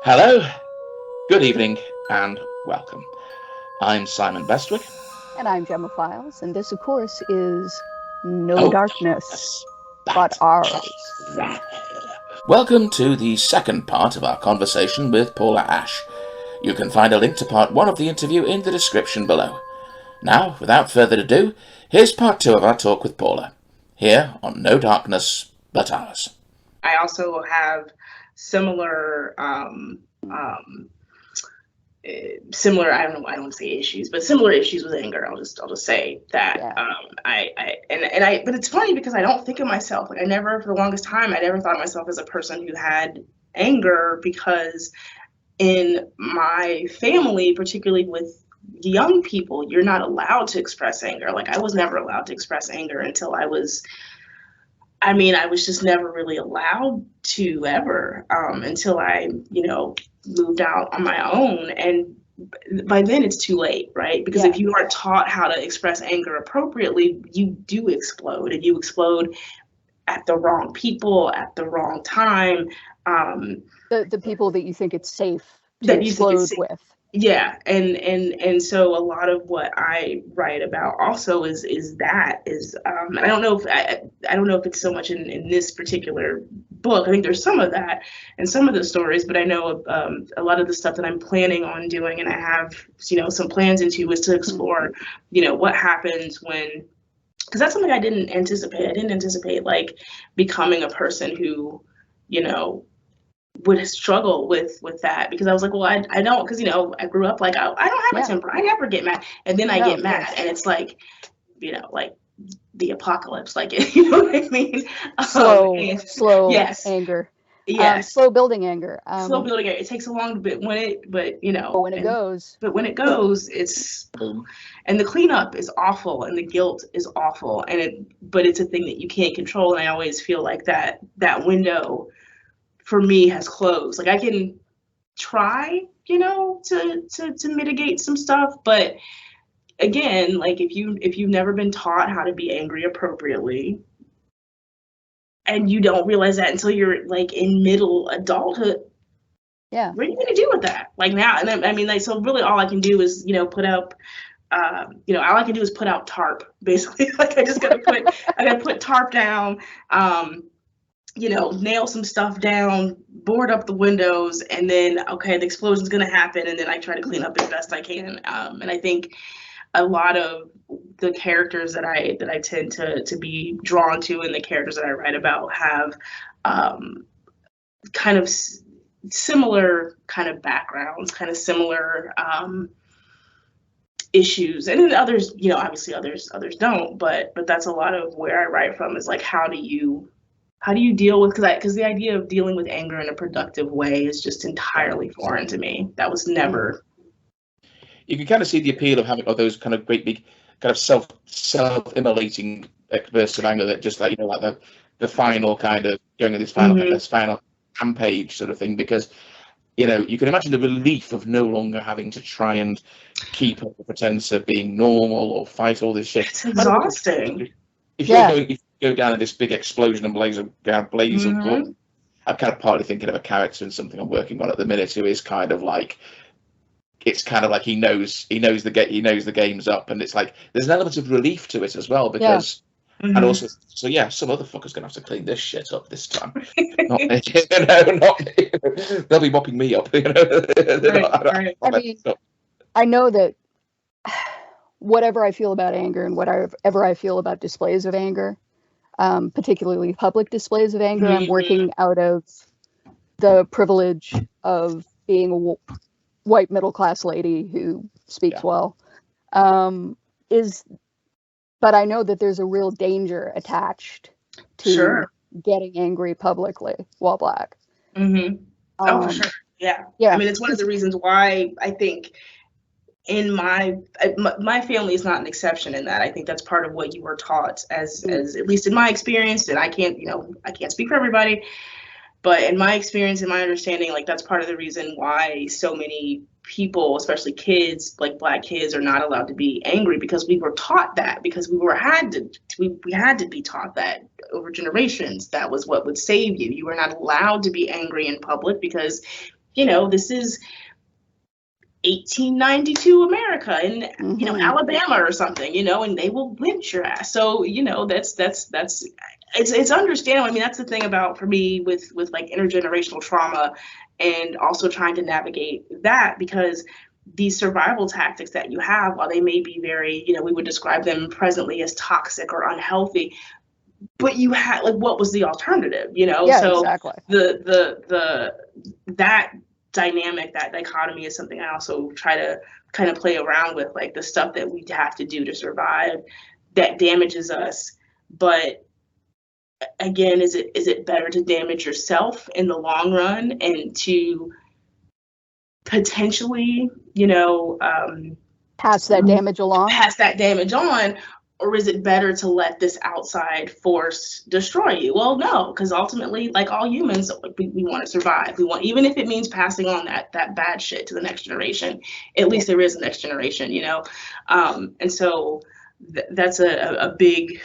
Hello, good evening, and welcome. I'm Simon Bestwick. And I'm Gemma Files, and this, of course, is No Oh, Darkness yes, But that. Ours. Welcome to the second part of our conversation with Paula Ashe. You can find a link to part one of the interview in the description below. Now, without further ado, here's part two of our talk with Paula, here on No Darkness But Ours. I also have similar similar, I don't know, I don't want to say issues, but similar issues with anger. I'll just say that. Yeah. But it's funny because I don't think of myself, like, I never, for the longest time, I never thought of myself as a person who had anger, because in my family, particularly with young people, you're not allowed to express anger. Like, I was never allowed to express anger until I was just never really allowed to ever, until I, moved out on my own. And by then it's too late, right? Because if you aren't taught how to express anger appropriately, you do explode, and you explode at the wrong people at the wrong time. The people that you think it's safe to explode with. Yeah, and so a lot of what I write about also is and I don't know if it's so much in this particular book. I think there's some of that in some of the stories, but I know a lot of the stuff that I'm planning on doing, and I have some plans into, is to explore what happens when, because that's something I didn't anticipate. I didn't anticipate, like, becoming a person who would struggle with that, because I was like, well, I don't, because I grew up like, I don't have a temper. I never get mad, and then I get mad, and it's like, like the apocalypse, like, you know what I mean? Slow yes. anger. Yes. Slow building anger. Slow building anger. It takes a long bit when it goes, it's boom. And the cleanup is awful, and the guilt is awful, but it's a thing that you can't control. And I always feel like that window for me has closed. Like, I can try, to mitigate some stuff, but again, like, if you've never been taught how to be angry appropriately, and you don't realize that until you're, like, in middle adulthood, what are you gonna do with that? Like, now, and then, I mean, like, so really all I can do is put up, all I can do is put out tarp, basically. Like, I gotta put tarp down, nail some stuff down, board up the windows, and then, okay, the explosion's gonna happen, and then I try to clean up as best I can. And I think a lot of the characters that I tend to be drawn to, and the characters that I write about, have kind of similar kind of backgrounds, kind of similar issues, and then others, obviously others don't, but that's a lot of where I write from, is like, how do you deal with, because the idea of dealing with anger in a productive way is just entirely foreign to me. That was never. You can kind of see the appeal of having those kind of great big kind of self-immolating bursts of anger that just, like, like the final kind of going in this final rampage sort of thing, because you can imagine the relief of no longer having to try and keep up the pretense of being normal or fight all this shit. It's exhausting. If you go down in this big explosion and blaze of blood, I'm kind of partly thinking of a character in something I'm working on at the minute who is kind of like, it's kind of like he knows the game's up, and it's like there's an element of relief to it as well, because and also, so yeah, some other fucker's gonna have to clean this shit up this time. Not me. Not me. They'll be mopping me up. Right. I mean, I know that whatever I feel about anger, and whatever I feel about displays of anger, particularly public displays of anger, I'm working out of the privilege of being a white middle class lady who speaks well. But I know that there's a real danger attached to getting angry publicly while Black. Oh, for sure. Yeah. I mean, it's one of the reasons why I think in my family is not an exception in that. I think that's part of what you were taught, as at least in my experience, and I can't speak for everybody, but in my experience and my understanding, like, that's part of the reason why so many people, especially kids, like Black kids, are not allowed to be angry, because we were taught that, because we had to be taught that over generations. That was what would save you. You were not allowed to be angry in public, because you know, this is 1892 America in you know, Alabama or something, you know, and they will lynch your ass. So, you know, that's it's understandable. I mean, that's the thing about, for me, with like intergenerational trauma, and also trying to navigate that, because these survival tactics that you have, while they may be very, you know, we would describe them presently as toxic or unhealthy, but you had, like, what was the alternative, you know? Yeah, so exactly. That dynamic, that dichotomy, is something I also try to kind of play around with, like the stuff that we have to do to survive that damages us. But again, is it better to damage yourself in the long run and to potentially, you know, pass that damage on, or is it better to let this outside force destroy you? Well, no, because ultimately, like all humans, we want to survive. We want, even if it means passing on that bad shit to the next generation, at least there is a next generation, you know? And so that's a big,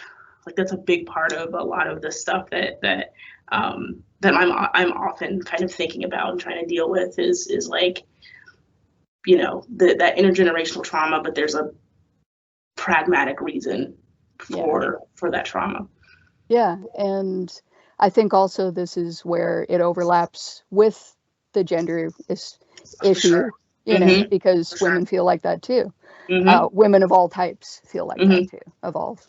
like, that's a big part of a lot of the stuff that I'm often kind of thinking about and trying to deal with is like, you know, that intergenerational trauma, but there's a pragmatic reason for that trauma. Yeah, and I think also this is where it overlaps with the gender issue, you know, because women feel like that too. Women of all types feel like that too, of all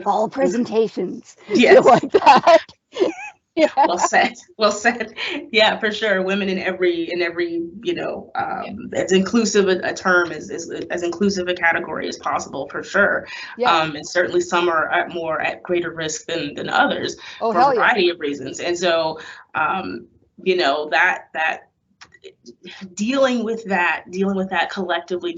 all presentations feel like that. Yeah. Well said. Yeah, for sure. Women in every, you know, as inclusive a term, as inclusive a category as possible, for sure. And certainly some are at greater risk than others for a variety of reasons. And so, you know, that dealing with that collectively,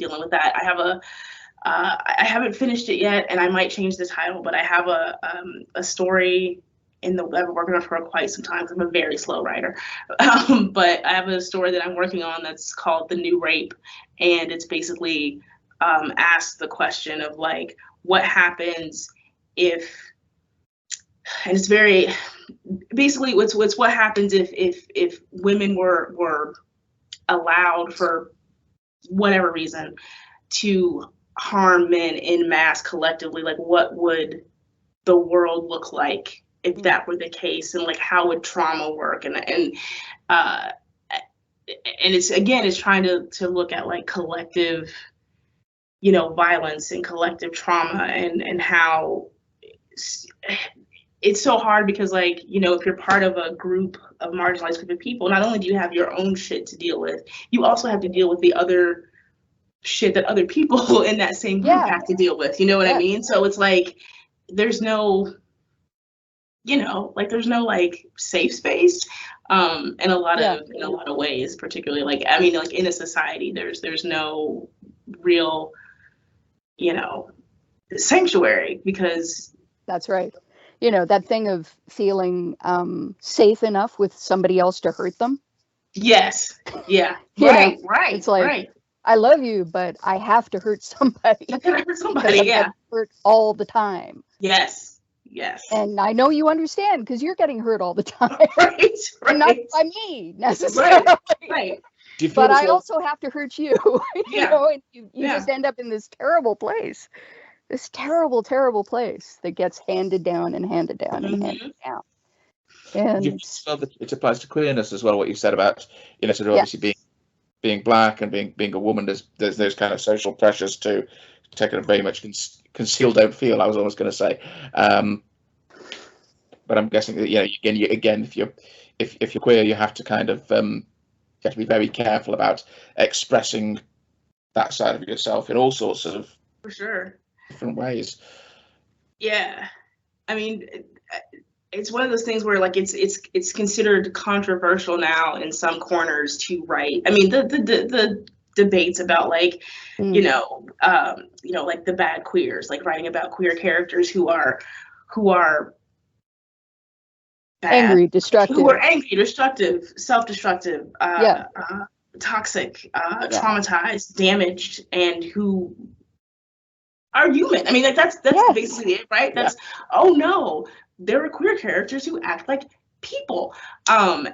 I haven't finished it yet, and I might change the title, but I have a story I've been working on for quite some time. I'm a very slow writer, but I have a story that I'm working on that's called The New Rape, and it's basically asks the question of, like, what happens if, and it's very basically it's what happens if women were allowed, for whatever reason, to harm men in mass collectively. Like, what would the world look like if that were the case, and like, how would trauma work? And it's trying to look at, like, collective, you know, violence and collective trauma, and how it's so hard, because, like, you know, if you're part of a marginalized group of people, not only do you have your own shit to deal with, you also have to deal with the other shit that other people in that same group have to deal with. You know what I mean? So it's like, there's no, you know, like, there's no, like, safe space in a lot of ways, particularly, like, I mean, like, in a society, there's no real, you know, sanctuary, because that's right. You know, that thing of feeling safe enough with somebody else to hurt them. Yes. Yeah. Right. It's like, I love you, but I have to hurt somebody. I have to hurt somebody. Yeah. Hurt all the time. Yes. And I know you understand, because you're getting hurt all the time. Right. And not by me necessarily. Right. But I also have to hurt you. You know, and you just end up in this terrible place. This terrible, terrible place that gets handed down and handed down and handed down. And it applies to queerness as well. What you said about, you know, sort of obviously being black and being a woman. There's those kind of social pressures to take a very much conceal, don't feel. I was almost going to say, but I'm guessing that, you know, again, if you're queer, you have to kind of you have to be very careful about expressing that side of yourself in all sorts of for sure different ways. Yeah, I mean, it's one of those things where, like, it's considered controversial now in some corners to write. I mean, the debates about, like, you know, like, the bad queers, like, writing about queer characters who are bad, angry, destructive, self-destructive, toxic, traumatized, damaged, and who are human. I mean, like, that's basically it, right? That's oh no, there are queer characters who act like people. And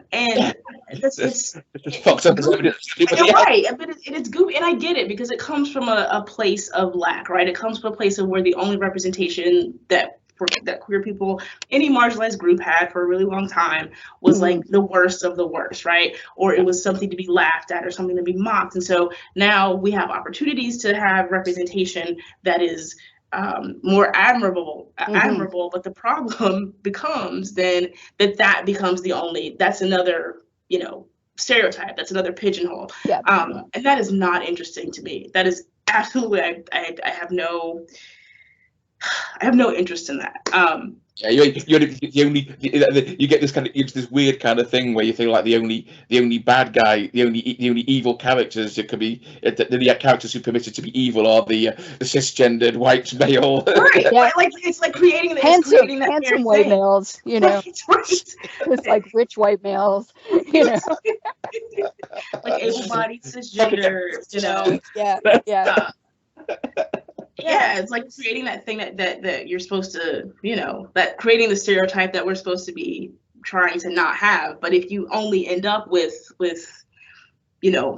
it's fucked up. Right, but it's goofy, and I get it because it comes from a place of lack, right? It comes from a place of where the only representation that queer people, any marginalized group had for a really long time was like the worst of the worst, right? Or it was something to be laughed at or something to be mocked. And so now we have opportunities to have representation that is more admirable, but the problem becomes then that becomes that's another, stereotype, that's another pigeonhole. And that is not interesting to me. That is absolutely, I have no interest in that. Yeah, you get this kind of this weird kind of thing where you feel like the only bad guy, the only evil characters that could be the characters who are permitted to be evil are the cisgendered white male. Right. Yeah. Like it's like creating handsome white males, Right. It's like rich white males, like able-bodied cisgender, Yeah. Yeah, it's like creating that thing that you're supposed to, that creating the stereotype that we're supposed to be trying to not have. But if you only end up with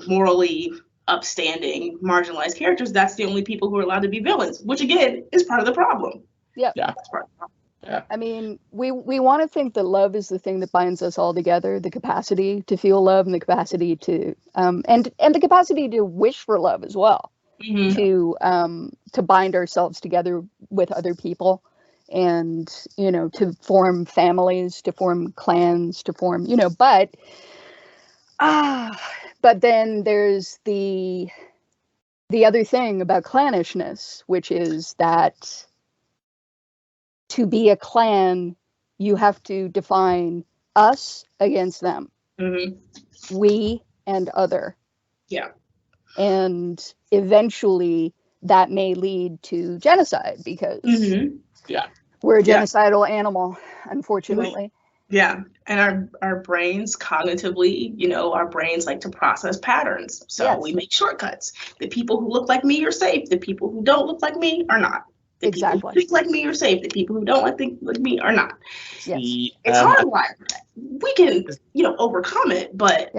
morally upstanding, marginalized characters, that's the only people who are allowed to be villains, which again is part of the problem. Yeah. That's part of the problem. Yeah. I mean, we want to think that love is the thing that binds us all together, the capacity to feel love and the capacity to and the capacity to wish for love as well. To bind ourselves together with other people and, to form families, to form clans, to form, but then there's the other thing about clannishness, which is that to be a clan, you have to define us against them, we and other. Yeah. And eventually that may lead to genocide because we're a genocidal animal, unfortunately. Yeah. And our brains cognitively, our brains like to process patterns. So we make shortcuts. The people who look like me are safe. The people who don't look like me are not. The people who think like me are safe. The people who don't think like me are not. Yes. It's hard. We can, overcome it, but,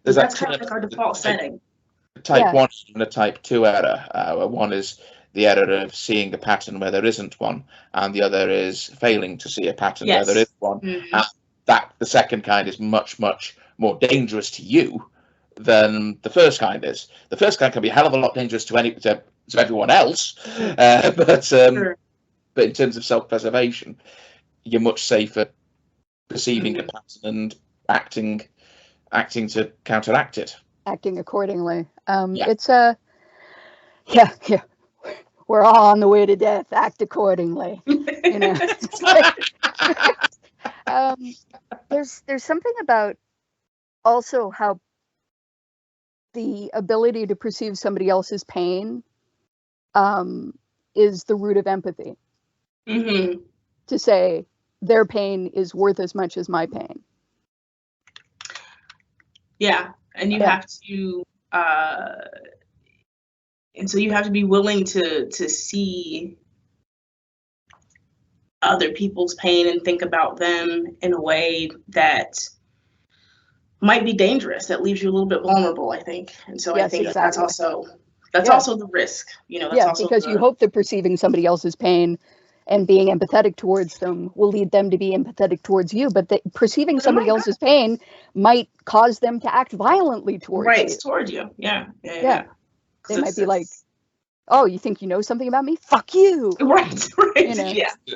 that's kind of like our default setting. Type 1 and a type 2 error. One is the error of seeing a pattern where there isn't one, and the other is failing to see a pattern where there is one. And that the second kind is much, much more dangerous to you than the first kind is. The first kind can be a hell of a lot dangerous to everyone else, but in terms of self-preservation, you're much safer perceiving a pattern and acting to counteract it. Acting accordingly. It's we're all on the way to death. Act accordingly. There's something about also how the ability to perceive somebody else's pain is the root of empathy. To say their pain is worth as much as my pain. Yeah. And you have to, and so you have to be willing to see other people's pain and think about them in a way that might be dangerous, that leaves you a little bit vulnerable, I think. And so I think that's also the risk, because you hope that perceiving somebody else's pain and being empathetic towards them will lead them to be empathetic towards you, but perceiving somebody else's pain might cause them to act violently towards you. Towards you. Yeah. They might be like, "Oh, you think you know something about me? Fuck you!" Right.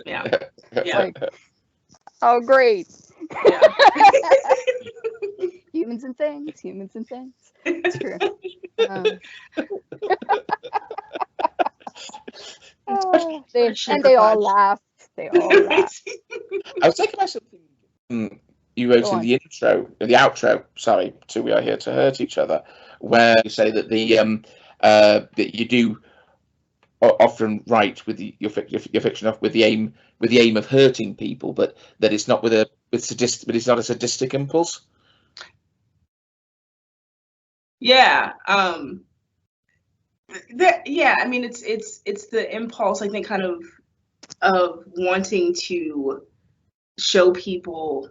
Yeah. Like, oh, great. Yeah. Humans and things. It's true. They all laughed. I was thinking about something you wrote in the outro, sorry, to We Are Here to Hurt Each Other, where you say that that you do often write with your fiction off with the aim of hurting people, but that it's not but it's not a sadistic impulse. Yeah. I mean, it's the impulse, I think, kind of wanting to show people,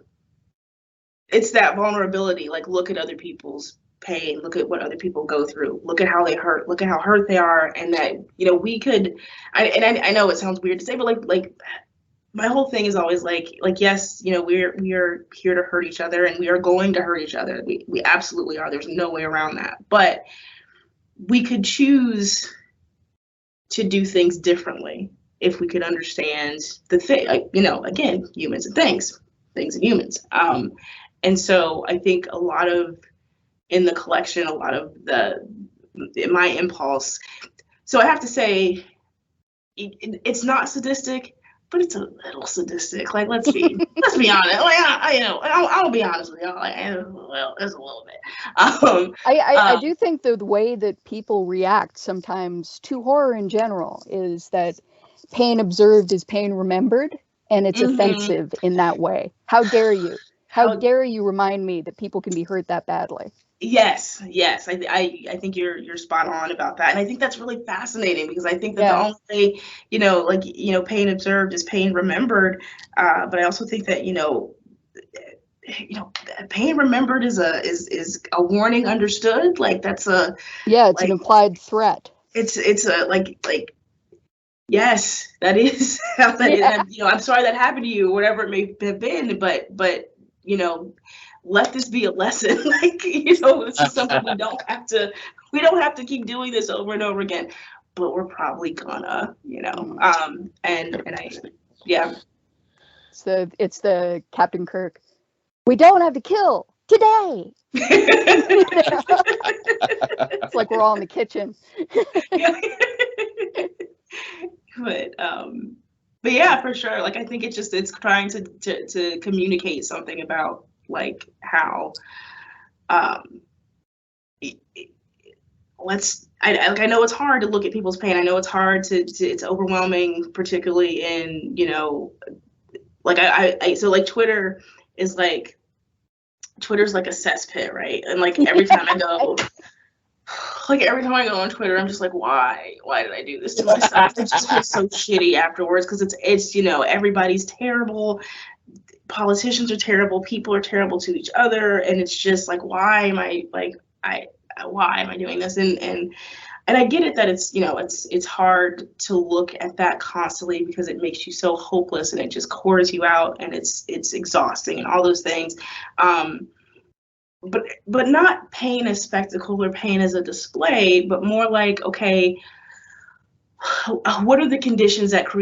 it's that vulnerability, like look at other people's pain, look at what other people go through, look at how they hurt, look at how hurt they are, and that, you know, we could, I know it sounds weird to say, but like my whole thing is always like yes, you know, we are here to hurt each other, and we are going to hurt each other. We absolutely are. There's no way around that. But we could choose to do things differently if we could understand the thing. You know, again, humans and things and humans. And so I think a lot of in the collection, a lot of my impulse. So I have to say, it's not sadistic, but it's a little sadistic. Like, let's be honest. Like, I'll be honest with y'all. Like, well, there's a little bit. I do think the way that people react sometimes to horror in general is that pain observed is pain remembered, and it's offensive in that way. How dare you? How dare you remind me that people can be hurt that badly? Yes. I think you're spot on about that, and I think that's really fascinating, because I think that the only way, you know, like, you know, pain observed is pain remembered, but I also think that pain remembered is a warning understood. Like, that's a it's an implied threat. It's a like yes, that is how that is. And, you know, I'm sorry that happened to you, whatever it may have been, but you know, let this be a lesson. Like, you know, this is something we don't have to keep doing this over and over again, but we're probably gonna, you know, and it's the Captain Kirk. We don't have to kill today. It's like we're all in the kitchen. But yeah, for sure. Like, I think it's trying to communicate something about, like, how I know it's hard to look at people's pain. I know it's hard it's overwhelming, particularly in, you know, like so like Twitter's like a cesspit, right? And like every time I go on Twitter, I'm just like, why did I do this to myself? It just feels so shitty afterwards, because it's, you know, everybody's terrible. Politicians are terrible. People are terrible to each other. And it's just like, why am I doing this? And I get it that it's, you know, it's hard to look at that constantly, because it makes you so hopeless, and it just cores you out, and it's exhausting and all those things. But not pain as spectacle or pain as a display, but more like, okay, what are the conditions that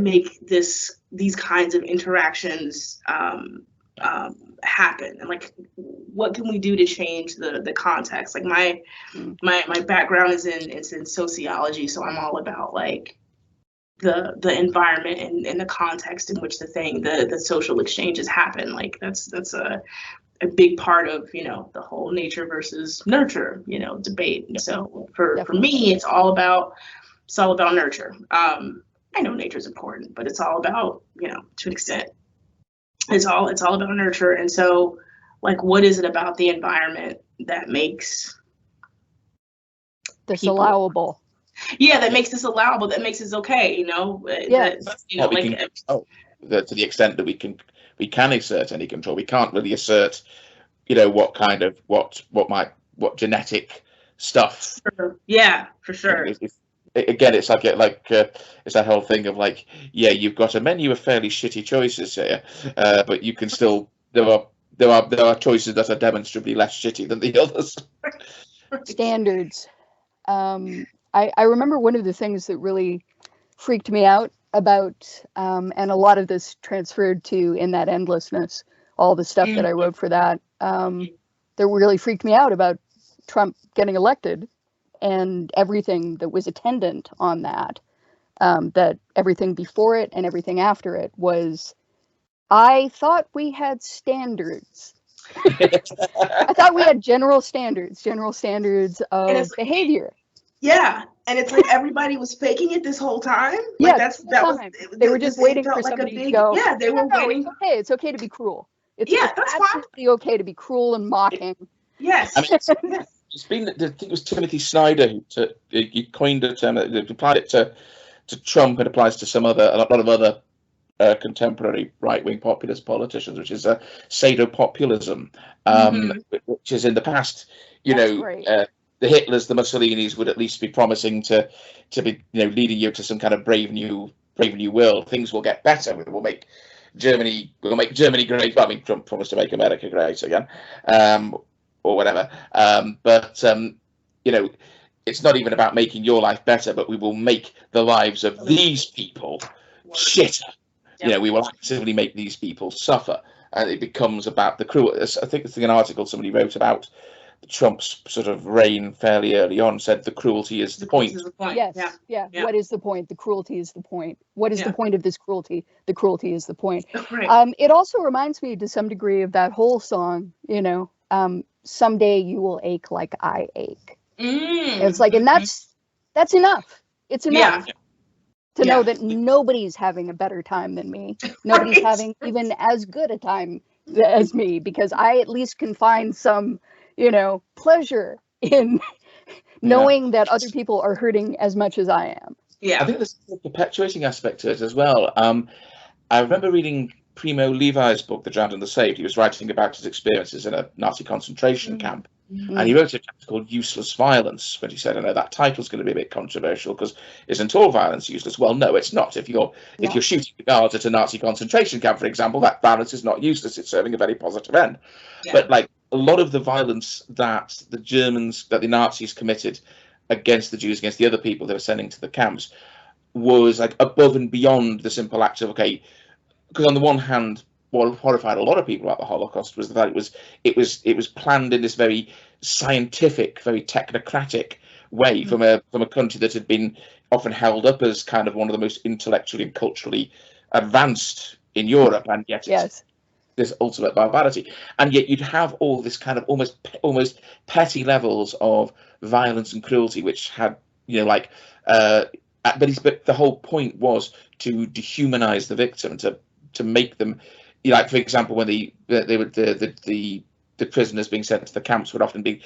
make these kinds of interactions happen, and like, what can we do to change the context? Like, my background is in sociology, so I'm all about like the environment and the context in which the social exchanges happen. Like, that's a big part of, you know, the whole nature versus nurture, you know, debate. And so for me, it's all about nurture. I know nature is important, but it's all about, you know, to an extent, it's all about nurture. And so, like, what is it about the environment that makes this allowable? Yeah, that makes this allowable. That makes this okay. You know. Yeah. To the extent that we can assert any control, we can't really assert, you know, what genetic stuff. Yeah, for sure. Again, it's it's that whole thing of like, yeah, you've got a menu of fairly shitty choices here, but you can still, there are choices that are demonstrably less shitty than the others. Standards. I remember one of the things that really freaked me out about, and a lot of this transferred to In That Endlessness, all the stuff that I wrote for that, that really freaked me out about Trump getting elected, and everything that was attendant on that, that everything before it and everything after it was, I thought we had standards. I thought we had general standards of behavior. Yeah, and it's like everybody was faking it this whole time. Like, they were just waiting for somebody to go. Yeah, they were waiting. It's okay to be cruel. It's that's absolutely okay to be cruel and mocking. Yes. I mean, it's been, I think it was Timothy Snyder who he coined a term that applied it to Trump. It applies to a lot of other contemporary right-wing populist politicians, which is pseudo-populism, which is in the past, the Hitlers, the Mussolinis would at least be promising to be, leading you to some kind of brave new world. Things will get better. We'll make Germany great. Well, I mean, Trump promised to make America great again, or whatever. But it's not even about making your life better, but we will make the lives of these people shitter. Yep. We will actively make these people suffer, and it becomes about the cruel. I think it's an article somebody wrote about Trump's sort of reign fairly early on, said the cruelty is the point. Yes, yeah. What is the point? The cruelty is the point. What is the point of this cruelty? The cruelty is the point. Right. It also reminds me to some degree of that whole song, someday you will ache like I ache. It's like, and that's enough. It's enough. To know that nobody's having a better time than me. Nobody's having even as good a time as me, because I at least can find some, pleasure in knowing that other people are hurting as much as I am. Yeah. I think there's a perpetuating aspect to it as well. I remember reading Primo Levi's book, The Drowned and the Saved. He was writing about his experiences in a Nazi concentration camp. And he wrote a chapter called Useless Violence, but he said, I know that title's going to be a bit controversial because isn't all violence useless? Well, no, it's not. If you're shooting the guards at a Nazi concentration camp, for example, that violence is not useless. It's serving a very positive end. Yeah. But like a lot of the violence that the Nazis committed against the Jews, against the other people they were sending to the camps, was like above and beyond the simple act of, because on the one hand, what horrified a lot of people about the Holocaust was that it was planned in this very scientific, very technocratic way from a country that had been often held up as kind of one of the most intellectually and culturally advanced in Europe, and yet this ultimate barbarity. And yet you'd have all this kind of almost petty levels of violence and cruelty, which had but the whole point was to dehumanize the victim, to make them. Like, for example, when the prisoners being sent to the camps would often be,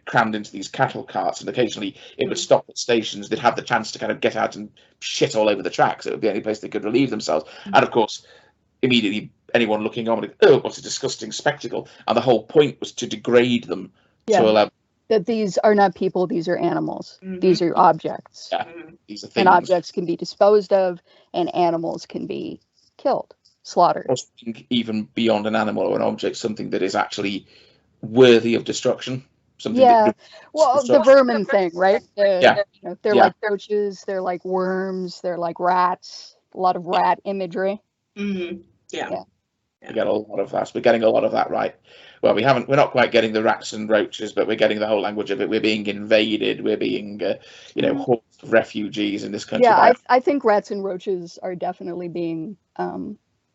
crammed into these cattle carts, and occasionally it would stop at stations. They'd have the chance to kind of get out and shit all over the tracks. It would be the only place they could relieve themselves. And of course, immediately anyone looking on would go, oh, what a disgusting spectacle. And the whole point was to degrade them to a level. That these are not people, these are animals. These are objects. Yeah, these are things. And objects can be disposed of, and animals can be killed. Slaughtered. Or even beyond an animal or an object, something that is actually worthy of destruction. Something the vermin thing, right? They're like roaches, they're like worms, they're like rats. A lot of rat imagery. We get a lot of that. We're getting a lot of that right. Well, we're not quite getting the rats and roaches, but we're getting the whole language of it. We're being invaded. We're being, hordes of refugees in this country. Yeah, I think rats and roaches are definitely being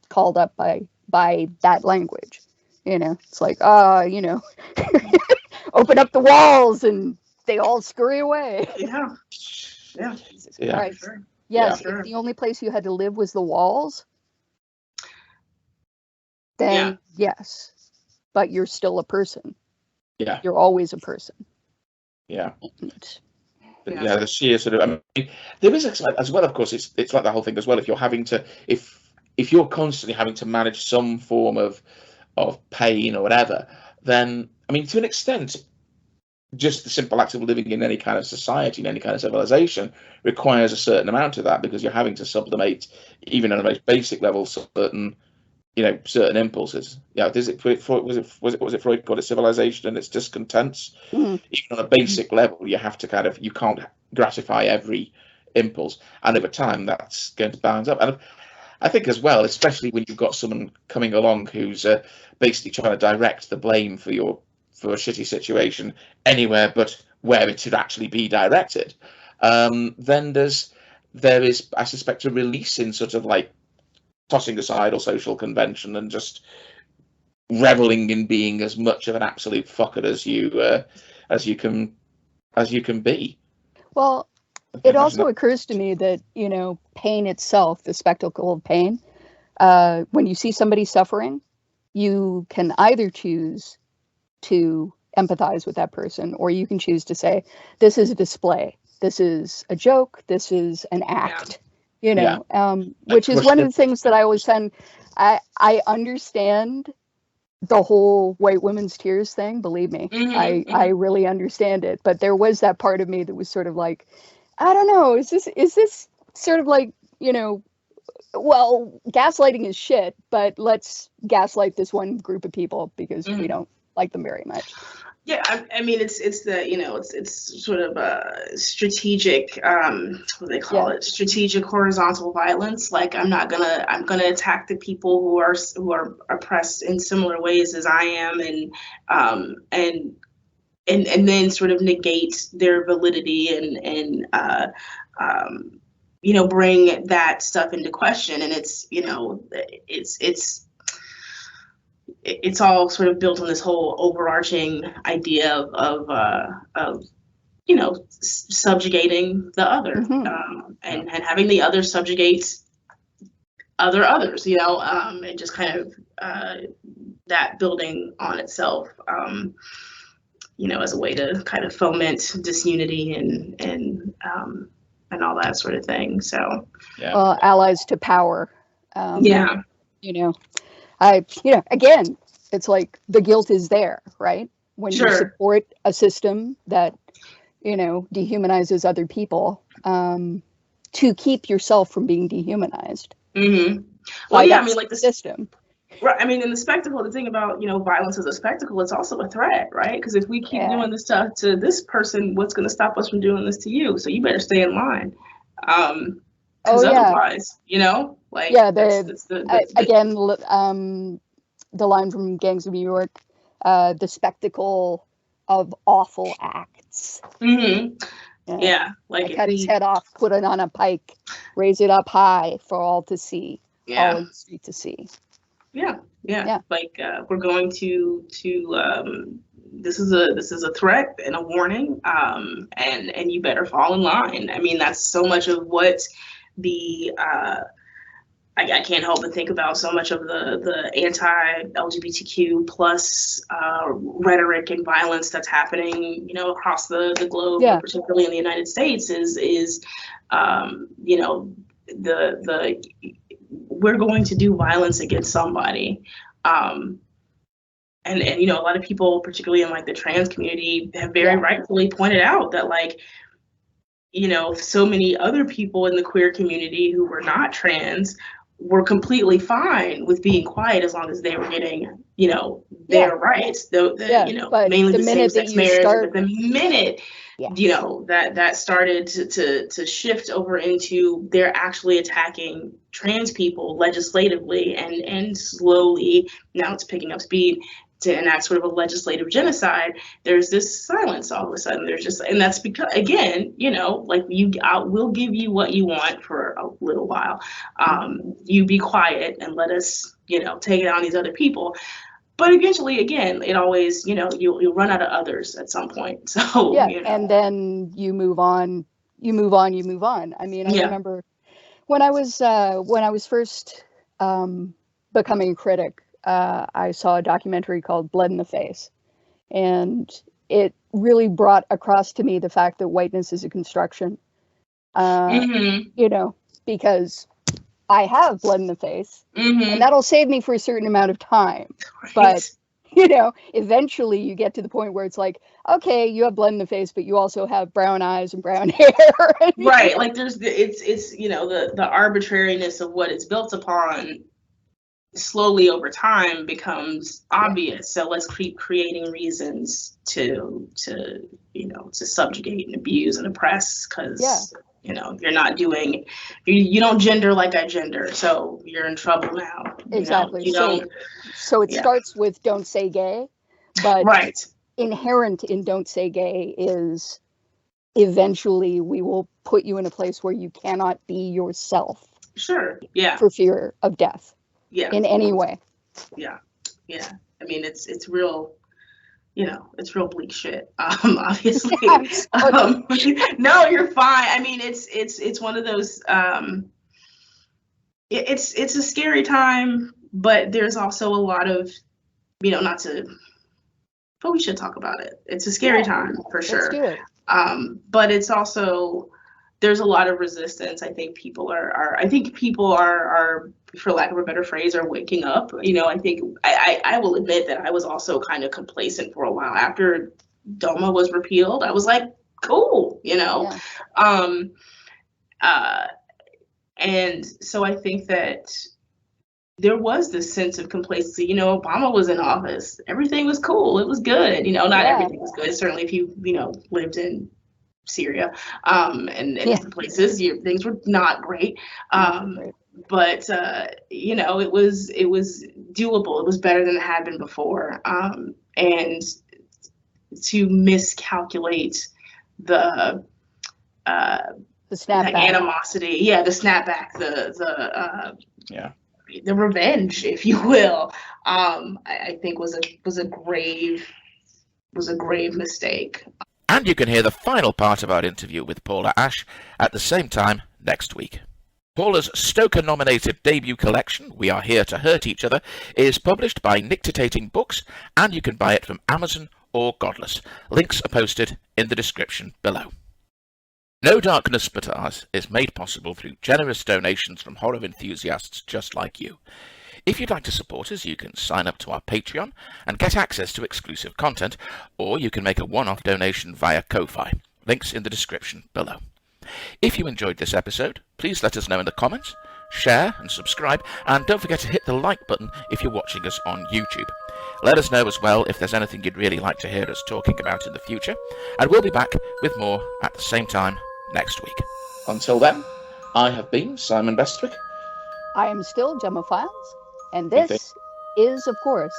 called up by that language. It's like, open up the walls and they all scurry away. Jesus Christ. Sure. Yes, if the only place you had to live was the walls, then yes, but you're still a person. Yeah, you're always a person. Yeah. The sheer sort of, there is as well, of course, it's like the whole thing as well. If you're having to, if you're constantly having to manage some form of pain or whatever, then, to an extent, just the simple act of living in any kind of society, in any kind of civilization, requires a certain amount of that, because you're having to sublimate, even on a most basic level, certain impulses. Was it Freud called it civilization and its discontents? Even on a basic level, you have to you can't gratify every impulse, and over time that's going to balance up. And I think as well, especially when you've got someone coming along who's basically trying to direct the blame for a shitty situation anywhere but where it should actually be directed, then there is, I suspect, a release in sort of like tossing aside all social convention and just reveling in being as much of an absolute fucker as you can be. Well, it also occurs to me that, pain itself, the spectacle of pain, when you see somebody suffering, you can either choose to empathize with that person, or you can choose to say, this is a display. This is a joke. This is an act. you know, which is one of the things that I always send. I understand the whole white women's tears thing. Believe me, I really understand it. But there was that part of me that was sort of like, I don't know, is this sort of like, you know, well, gaslighting is shit, but let's gaslight this one group of people because we don't like them very much. Yeah, I mean, it's the, you know, it's sort of a strategic, what do they call it? Strategic horizontal violence. Like, I'm gonna attack the people who are oppressed in similar ways as I am, and then sort of negate their validity and you know, bring that stuff into question. And it's, you know, it's all sort of built on this whole overarching idea of you know, subjugating the other, and having the other subjugate others, you know, and just kind of that building on itself, you know, as a way to kind of foment disunity and all that sort of thing. So allies to power. You know, you know, again, it's like the guilt is there, right? When you support a system that, you know, dehumanizes other people, to keep yourself from being dehumanized. Well, yeah, I mean, like the system. Right. I mean, in the spectacle, the thing about, you know, violence as a spectacle, it's also a threat, right? Because if we keep doing this stuff to this person, what's going to stop us from doing this to you? So you better stay in line. Because otherwise, you know, like, again, the line from Gangs of New York, the spectacle of awful acts. Like cut his head off, put it on a pike, raise it up high for all to see, all in the street to see. Like, we're going to this is a threat and a warning, and you better fall in line. I mean, that's so much of what the I can't help but think about so much of the anti-LGBTQ plus rhetoric and violence that's happening, you know, across the globe, particularly in the United States, is you know, the we're going to do violence against somebody. And you know, a lot of people, particularly in like the trans community, have very rightfully pointed out that, like, you know, so many other people in the queer community who were not trans were completely fine with being quiet as long as they were getting, you know, their rights. You know, mainly the same-sex marriage. But the minute, you know, that started to shift over into they're actually attacking trans people legislatively, and slowly now it's picking up speed to enact sort of a legislative genocide, there's this silence all of a sudden. There's just, and that's because, again, you know, like, we'll give you what you want for a little while. You be quiet and let us, you know, take it on these other people. But eventually, again, it always, you know, you'll run out of others at some point. So, you know. And then you move on. I mean, I remember when I was first becoming a critic, I saw a documentary called Blood in the Face, and it really brought across to me the fact that whiteness is a construction, you know, because I have blood in the face, and that'll save me for a certain amount of time. But, you know, eventually you get to the point where it's like, okay, you have blood in the face, but you also have brown eyes and brown hair. Right. Like, there's it's, you know, the arbitrariness of what it's built upon slowly over time becomes obvious. So let's keep creating reasons to you know, to subjugate and abuse and oppress, because you know, you're not doing, you don't gender like I gender, so you're in trouble now. Exactly. You don't, so it starts with don't say gay, but inherent in don't say gay is eventually we will put you in a place where you cannot be yourself. For fear of death. In any way. I mean, it's real, you know, it's real bleak shit. Obviously. No, you're fine. I mean, it's one of those, it's a scary time, but there's also a lot of, you know, but we should talk about it. It's a scary time for sure. Let's do it. But it's also, there's a lot of resistance. I think people are for lack of a better phrase, are waking up. I think I will admit that I was also kind of complacent for a while after DOMA was repealed. I was like, cool, Yeah. And so I think that there was this sense of complacency. Obama was in office. Everything was cool. It was good. Not everything was good. Certainly if you lived in Syria and different places, things were not great. But it was doable. It was better than it had been before. And to miscalculate the snapback, the animosity, the snapback, the revenge, if you will, I think was a grave mistake. And you can hear the final part of our interview with Paula Ashe at the same time next week. Paula's Stoker-nominated debut collection, We Are Here to Hurt Each Other, is published by Nictitating Books, and you can buy it from Amazon or Godless. Links are posted in the description below. No Darkness But Ours is made possible through generous donations from horror enthusiasts just like you. If you'd like to support us, you can sign up to our Patreon and get access to exclusive content, or you can make a one-off donation via Ko-Fi. Links in the description below. If you enjoyed this episode, please let us know in the comments, share and subscribe, and don't forget to hit the like button if you're watching us on YouTube. Let us know as well if there's anything you'd really like to hear us talking about in the future, and we'll be back with more at the same time next week. Until then, I have been Simon Bestwick. I am still Gemma Files, and this is, of course,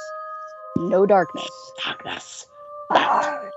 No Darkness. Darkness. Ours.